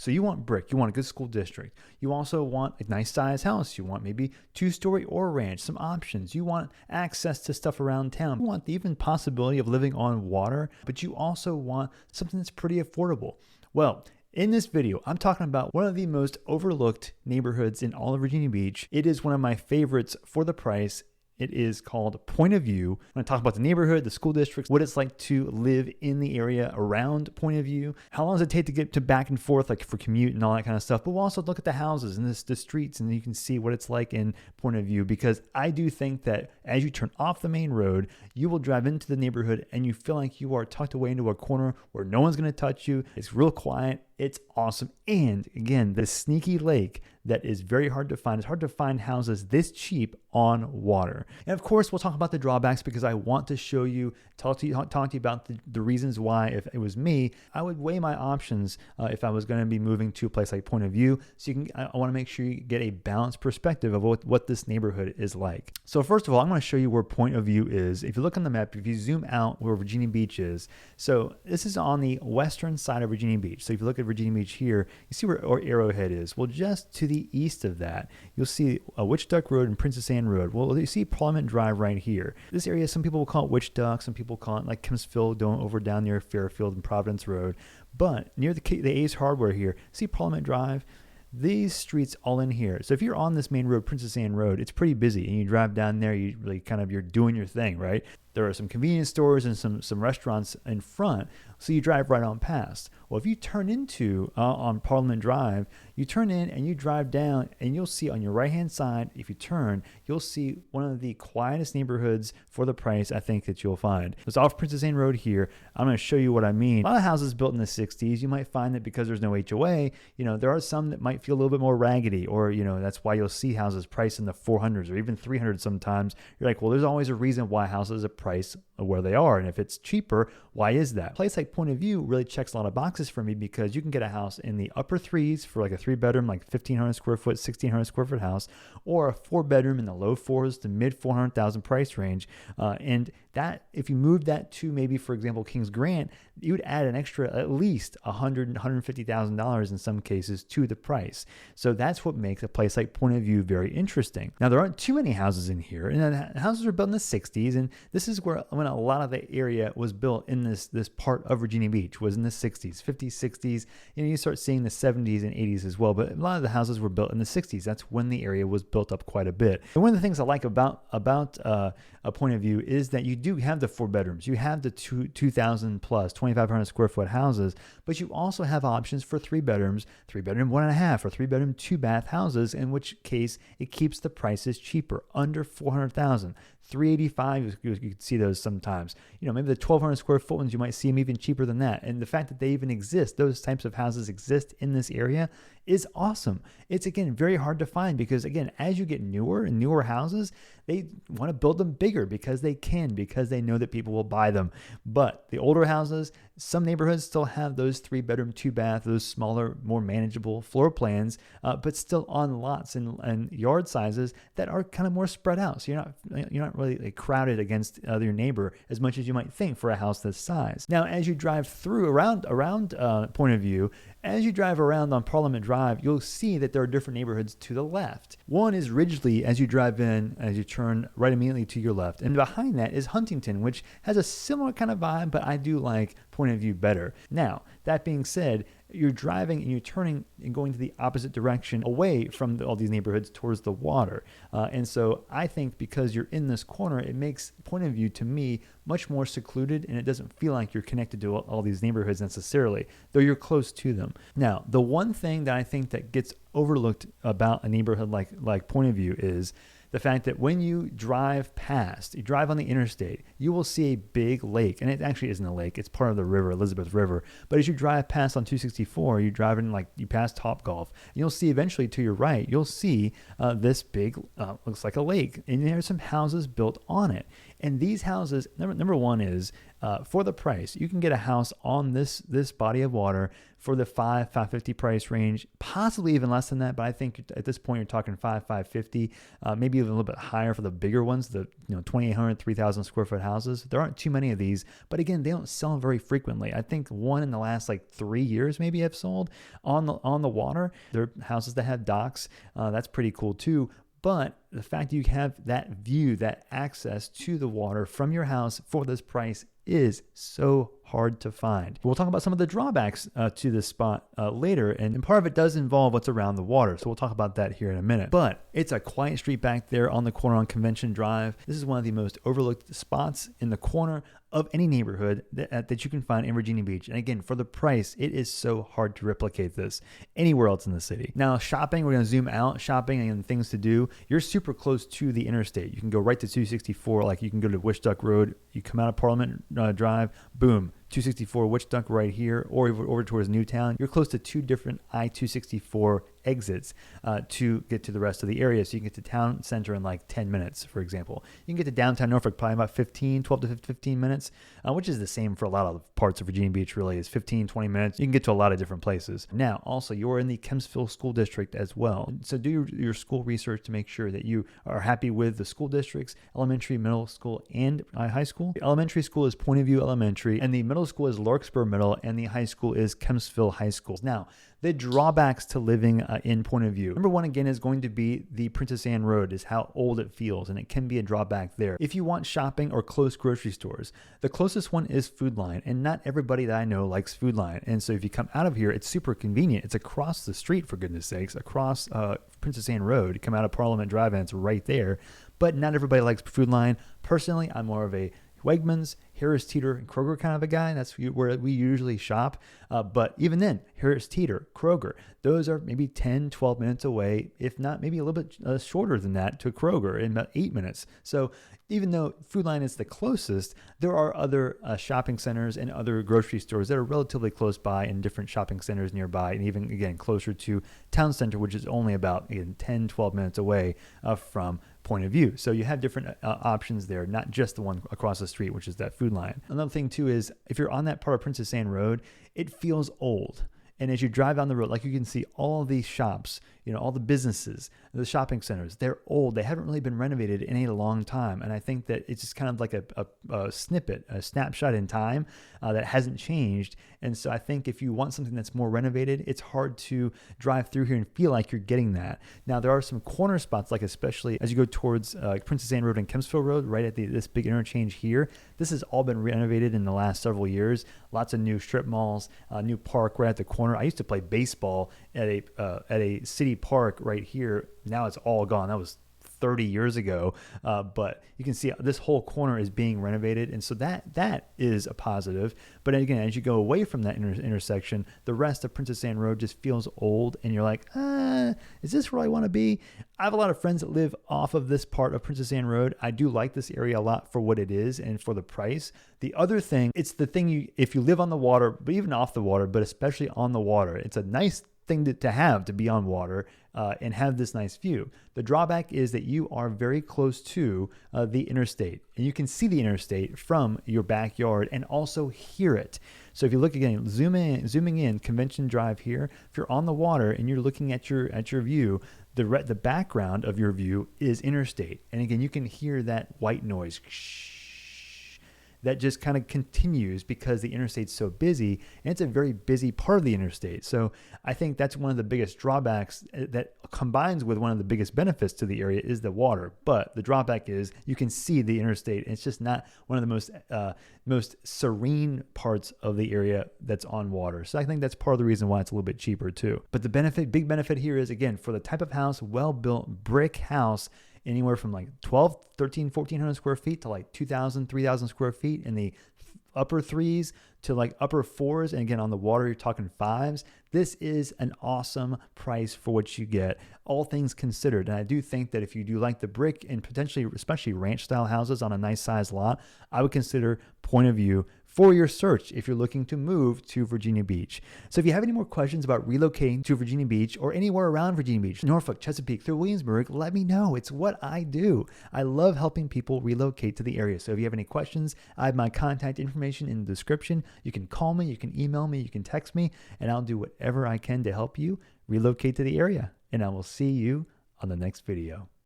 So you want brick, you want a good school district. You also want a nice size house. You want maybe 2-story or ranch, some options. You want access to stuff around town. You want the even possibility of living on water, but you also want something that's pretty affordable. Well, in this video, I'm talking about one of the most overlooked neighborhoods in all of Virginia Beach. It is one of my favorites for the price. It is called Point of View. I'm going to talk about the neighborhood, the school districts, what it's like to live in the area around Point of View, how long does it take to get to back and forth, like for commute and all that kind of stuff. But we'll also look at the houses and the streets, and you can see what it's like in Point of View, because I do think that as you turn off the main road, you will drive into the neighborhood and you feel like you are tucked away into a corner where no one's going to touch you. It's real quiet. It's awesome. And again, the sneaky lake that is very hard to find. It's hard to find houses this cheap on water. And of course, we'll talk about the drawbacks, because I want to show you, talk to you about the reasons why, if it was me, I would weigh my options if I was going to be moving to a place like Point of View. So I want to make sure you get a balanced perspective of what this neighborhood is like. So first of all, I'm going to show you where Point of View is. If you look on the map, if you zoom out where Virginia Beach is, so this is on the western side of Virginia Beach. So if you look at Virginia Beach here, you see where Arrowhead is. Well, just to the east of that, you'll see Witch Duck Road and Princess Anne Road. Well, you see Parliament Drive right here. This area, some people will call it Witch Duck, some people call it like Kempsville, down near Fairfield and Providence Road. But near the Ace Hardware here, see Parliament Drive? These streets all in here. So if you're on this main road, Princess Anne Road, it's pretty busy, and you drive down there, you really you're doing your thing, right? There are some convenience stores and some restaurants in front, so you drive right on past. Well, if you turn into on Parliament Drive, you turn in and you drive down, and you'll see on your right-hand side, if you turn, you'll see one of the quietest neighborhoods for the price I think that you'll find. It's off Princess Anne Road here. I'm going to show you what I mean. A lot of houses built in the 60s, you might find that because there's no HOA, there are some that might feel a little bit more raggedy, or, that's why you'll see houses priced in the 400s or even 300 sometimes. You're like, well, there's always a reason why houses are price where they are, and if it's cheaper, why is that? A place like Point of View really checks a lot of boxes for me, because you can get a house in the upper threes for like a 3-bedroom, like 1,500 square foot, 1,600 square foot house, or a 4-bedroom in the low 4s to mid 400,000 price range. And that, if you move that to maybe, for example, Kings Grant, you would add an extra at least $150,000 in some cases to the price. So that's what makes a place like Point of View very interesting. Now, there aren't too many houses in here, and the houses are built in the 60s, and this is when a lot of the area was built in this part of Virginia Beach, was in the 60s, 50s, 60s. You start seeing the 70s and 80s as well, but a lot of the houses were built in the 60s. That's when the area was built up quite a bit. And one of the things I like about a Point of View is that you do have the 4 bedrooms. You have the 2,000 plus, 2,500 square foot houses, but you also have options for 3 bedrooms, 3-bedroom, 1.5, or 3-bedroom, 2-bath houses, in which case it keeps the prices cheaper, under 400,000. 385, you could see those sometimes. Maybe the 1,200 square foot ones, you might see them even cheaper than that. And the fact that they even exist, those types of houses exist in this area, is awesome. It's, again, very hard to find, because, again, as you get newer and newer houses, they want to build them bigger because they can, because they know that people will buy them. But the older houses, some neighborhoods still have those 3-bedroom, 2-bath, those smaller, more manageable floor plans, but still on lots and yard sizes that are kind of more spread out. So you're not really crowded against your neighbor as much as you might think for a house this size. Now, as you drive through around Point of View, as you drive around on Parliament Drive, you'll see that there are different neighborhoods to the left. One is Ridgely as you drive in, as you turn right immediately to your left. And behind that is Huntington, which has a similar kind of vibe, but I do like Point of View better. Now, that being said, you're driving and you're turning and going to the opposite direction away from all these neighborhoods towards the water. And so I think because you're in this corner, it makes Point of View, to me, much more secluded, and it doesn't feel like you're connected to all these neighborhoods necessarily, though you're close to them. Now, the one thing that I think that gets overlooked about a neighborhood like Point of View is the fact that when you drive on the interstate, you will see a big lake. And it actually isn't a lake. It's part of the river, Elizabeth River. But as you drive past on 264, you pass Topgolf. And you'll see eventually to your right, you'll see this big, looks like a lake. And there's some houses built on it. And these houses, number one is for the price, you can get a house on this body of water for the $550 price range, possibly even less than that. But I think at this point you're talking $550, maybe even a little bit higher for the bigger ones, the 2,800, 3,000 square foot houses. There aren't too many of these, but again, they don't sell very frequently. I think one in the last like 3 years maybe have sold on the water. They're houses that have docks. That's pretty cool too. But the fact that you have that view, that access to the water from your house for this price is so hard to find. We'll talk about some of the drawbacks to this spot later, and part of it does involve what's around the water, so we'll talk about that here in a minute. But it's a quiet street back there on the corner on Convention Drive. This is one of the most overlooked spots in the corner of any neighborhood that you can find in Virginia Beach. And again, for the price, it is so hard to replicate this anywhere else in the city. Now, shopping, we're going to zoom out. Shopping and things to do. You're super close to the interstate. You can go right to 264, like you can go to Witchduck Road. You come out of Parliament Drive, boom, 264 Witchduck right here, or over towards Newtown. You're close to two different I-264 exits to get to the rest of the area. So you can get to town center in like 10 minutes, for example. You can get to downtown Norfolk probably about 12 to 15 minutes, which is the same for a lot of parts of Virginia Beach, really, is 15, 20 minutes. You can get to a lot of different places. Now, also, you're in the Kempsville School District as well. So do your school research to make sure that you are happy with the school districts, elementary, middle school, and high school. The elementary school is Point of View Elementary, and the middle school is Larkspur Middle, and the high school is Kempsville High School. Now, the drawbacks to living in Point of View. Number one, again, is going to be the Princess Anne Road, is how old it feels, and it can be a drawback there. If you want shopping or close grocery stores, the closest one is Food Line, and not everybody that I know likes Food Line. And so if you come out of here, it's super convenient. It's across the street, for goodness sakes, across Princess Anne Road. You come out of Parliament Drive, and it's right there. But not everybody likes Food Line. Personally, I'm more of a Wegmans, Harris Teeter, and Kroger kind of a guy. That's where we usually shop. But even then, Harris Teeter, Kroger, those are maybe 10, 12 minutes away, if not maybe a little bit shorter than that to Kroger in about 8 minutes. So even though Food Line is the closest, there are other shopping centers and other grocery stores that are relatively close by in different shopping centers nearby, and even, again, closer to Town Center, which is only about 10, 12 minutes away from Point of View. So you have different options there, not just the one across the street, which is that Food Line. Another thing too is if you're on that part of Princess Anne Road, it feels old. And as you drive down the road, like you can see all of these shops, all the businesses, the shopping centers, they're old. They haven't really been renovated in a long time. And I think that it's just kind of like a snippet, a snapshot in time that hasn't changed. And so I think if you want something that's more renovated, it's hard to drive through here and feel like you're getting that. Now, there are some corner spots, like especially as you go towards Princess Anne Road and Kempsville Road, right at this big interchange here. This has all been renovated in the last several years. Lots of new strip malls, new park right at the corner. I used to play baseball at a city park right here. Now it's all gone. That was 30 years ago, but you can see this whole corner is being renovated, and so that is a positive. But again, as you go away from that intersection, the rest of Princess Anne Road just feels old, and you're like, is this where I want to be? I have a lot of friends that live off of this part of Princess Anne Road. I do like this area a lot for what it is and for the price. The other thing, it's the thing if you live on the water, but even off the water, but especially on the water, it's a nice thing to have, to be on water and have this nice view. The drawback is that you are very close to the interstate, and you can see the interstate from your backyard and also hear it. So if you look again, zooming in, Convention Drive here, if you're on the water and you're looking at your view, the background of your view is interstate, and again, you can hear that white noise that just kind of continues because the interstate's so busy, and it's a very busy part of the interstate. So I think that's one of the biggest drawbacks that combines with one of the biggest benefits to the area is the water. But the drawback is you can see the interstate, and it's just not one of the most serene parts of the area that's on water. So I think that's part of the reason why it's a little bit cheaper too. But the big benefit here is, again, for the type of house, well-built brick house, anywhere from like 12, 13, 1,400 square feet to like 2,000, 3,000 square feet in the upper threes to like upper fours. And again, on the water, you're talking fives. This is an awesome price for what you get, all things considered. And I do think that if you do like the brick and potentially, especially ranch style houses on a nice size lot, I would consider Point of View for your search if you're looking to move to Virginia Beach. So if you have any more questions about relocating to Virginia Beach or anywhere around Virginia Beach, Norfolk, Chesapeake, through Williamsburg, let me know. It's what I do. I love helping people relocate to the area. So if you have any questions, I have my contact information in the description. You can call me, you can email me, you can text me, and I'll do whatever I can to help you relocate to the area. And I will see you on the next video.